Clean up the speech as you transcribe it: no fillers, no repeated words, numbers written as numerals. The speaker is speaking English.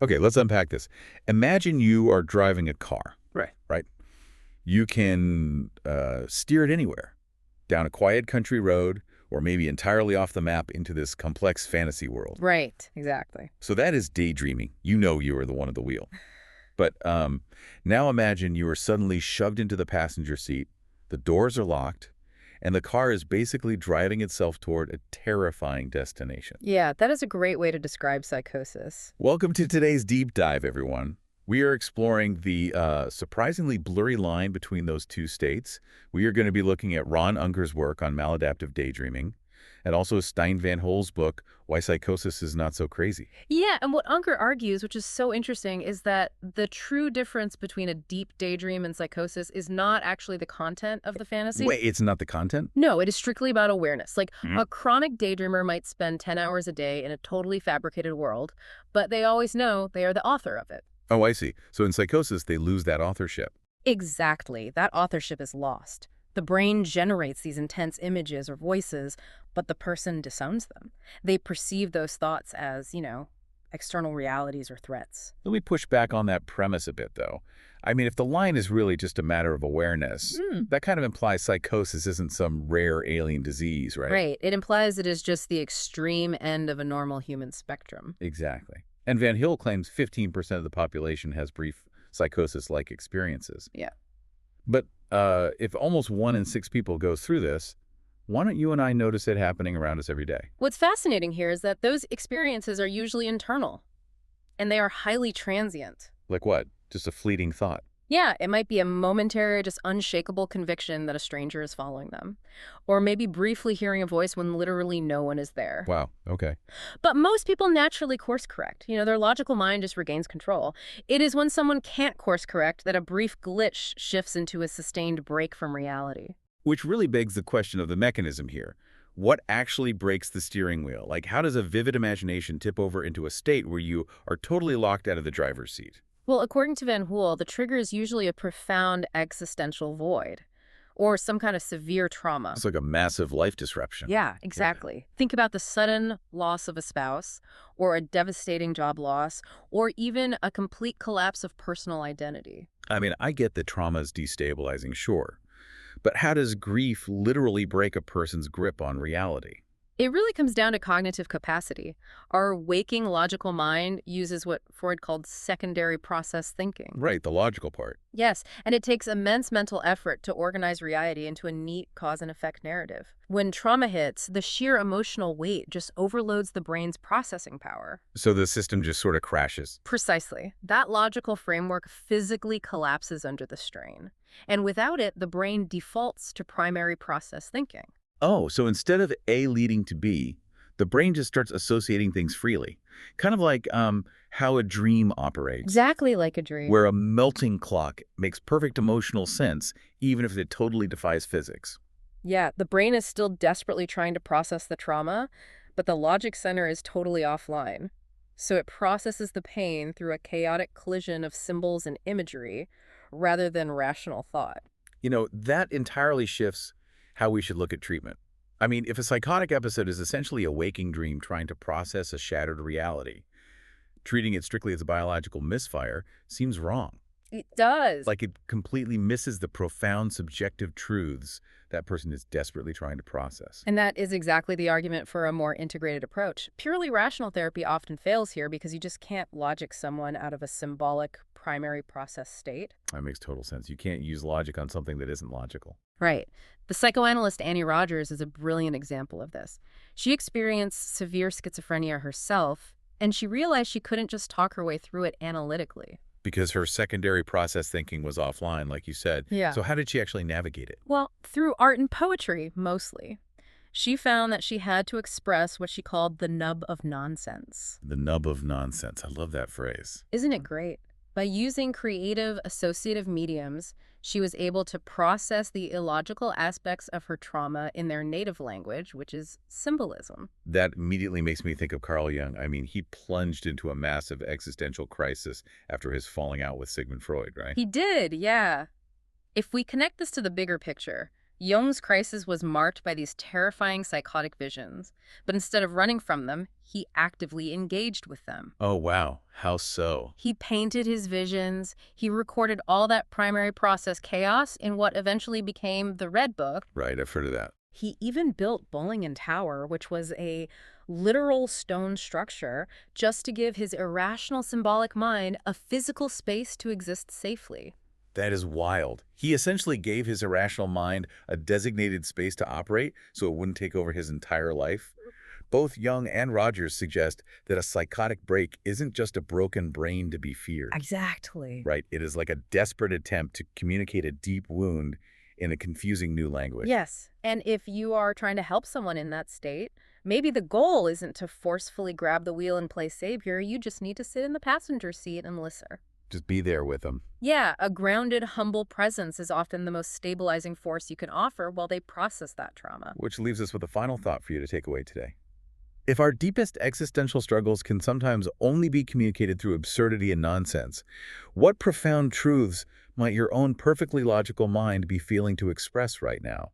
Okay, let's unpack this. Imagine you are driving a car, Right. right? You can steer it anywhere, down a quiet country road, or maybe entirely off the map into this complex fantasy world. Right, exactly. So that is daydreaming. You know you are the one at the wheel. But now imagine you are suddenly shoved into the passenger seat, the doors are locked, and the car is basically driving itself toward a terrifying destination. Yeah, that is a great way to describe psychosis. Welcome to today's deep dive, everyone. We are exploring the surprisingly blurry line between those two states. We are going to be looking at Ron Unger's work on maladaptive daydreaming, and also Stein Van Hol's book, Why Psychosis is Not So Crazy. Yeah, and what Unger argues, which is so interesting, is that the true difference between a deep daydream and psychosis is not actually the content of the fantasy. Wait, it's not the content? No, it is strictly about awareness. Like, Mhm. a chronic daydreamer might spend 10 hours a day in a totally fabricated world, but they always know they are the author of it. Oh, I see. So in psychosis, they lose that authorship. Exactly. That authorship is lost. The brain generates these intense images or voices, but the person disowns them. They perceive those thoughts as, external realities or threats. Let me push back on that premise a bit, though. I mean, if the line is really just a matter of awareness, that kind of implies psychosis isn't some rare alien disease, right? Right. It implies it is just the extreme end of a normal human spectrum. Exactly. And Van Hill claims 15% of the population has brief psychosis-like experiences. Yeah. But if almost 1 in 6 people goes through this, why don't you and I notice it happening around us every day? What's fascinating here is that those experiences are usually internal, and they are highly transient. Like what? Just a fleeting thought. Yeah, it might be a momentary, just unshakable conviction that a stranger is following them. Or maybe briefly hearing a voice when literally no one is there. Wow, okay. But most people naturally course correct. Their logical mind just regains control. It is when someone can't course correct that a brief glitch shifts into a sustained break from reality. Which really begs the question of the mechanism here. What actually breaks the steering wheel? Like, how does a vivid imagination tip over into a state where you are totally locked out of the driver's seat? Well, according to Van Hool, the trigger is usually a profound existential void or some kind of severe trauma. It's like a massive life disruption. Yeah, exactly. Think about the sudden loss of a spouse or a devastating job loss or even a complete collapse of personal identity. I mean, I get that trauma is destabilizing, sure. But how does grief literally break a person's grip on reality? It really comes down to cognitive capacity. Our waking logical mind uses what Freud called secondary process thinking. Right, the logical part. Yes, and it takes immense mental effort to organize reality into a neat cause and effect narrative. When trauma hits, the sheer emotional weight just overloads the brain's processing power. So the system just sort of crashes. Precisely. That logical framework physically collapses under the strain. And without it, the brain defaults to primary process thinking. Oh, so instead of A leading to B, the brain just starts associating things freely. Kind of like how a dream operates. Exactly like a dream. Where a melting clock makes perfect emotional sense, even if it totally defies physics. Yeah, the brain is still desperately trying to process the trauma, but the logic center is totally offline. So it processes the pain through a chaotic collision of symbols and imagery rather than rational thought. That entirely shifts how we should look at treatment. I mean, if a psychotic episode is essentially a waking dream trying to process a shattered reality, treating it strictly as a biological misfire seems wrong. It does. Like it completely misses the profound subjective truths that person is desperately trying to process. And that is exactly the argument for a more integrated approach. Purely rational therapy often fails here because you just can't logic someone out of a symbolic primary process state. That makes total sense. You can't use logic on something that isn't logical. Right. The psychoanalyst Annie Rogers is a brilliant example of this. She experienced severe schizophrenia herself, and she realized she couldn't just talk her way through it analytically. Because her secondary process thinking was offline, like you said. Yeah. So how did she actually navigate it? Well, through art and poetry, mostly. She found that she had to express what she called the nub of nonsense. The nub of nonsense. I love that phrase. Isn't it great? By using creative associative mediums, she was able to process the illogical aspects of her trauma in their native language, which is symbolism. That immediately makes me think of Carl Jung. I mean, he plunged into a massive existential crisis after his falling out with Sigmund Freud, right? He did, yeah. If we connect this to the bigger picture, Jung's crisis was marked by these terrifying psychotic visions, but instead of running from them, he actively engaged with them. Oh, wow. How so? He painted his visions, he recorded all that primary process chaos in what eventually became the Red Book. Right, I've heard of that. He even built Bullingen Tower, which was a literal stone structure, just to give his irrational symbolic mind a physical space to exist safely. That is wild. He essentially gave his irrational mind a designated space to operate so it wouldn't take over his entire life. Both Young and Rogers suggest that a psychotic break isn't just a broken brain to be feared. Exactly. Right? It is like a desperate attempt to communicate a deep wound in a confusing new language. Yes, and if you are trying to help someone in that state, maybe the goal isn't to forcefully grab the wheel and play savior, you just need to sit in the passenger seat and listen. Just be there with them. Yeah, a grounded, humble presence is often the most stabilizing force you can offer while they process that trauma. Which leaves us with a final thought for you to take away today. If our deepest existential struggles can sometimes only be communicated through absurdity and nonsense, what profound truths might your own perfectly logical mind be feeling to express right now?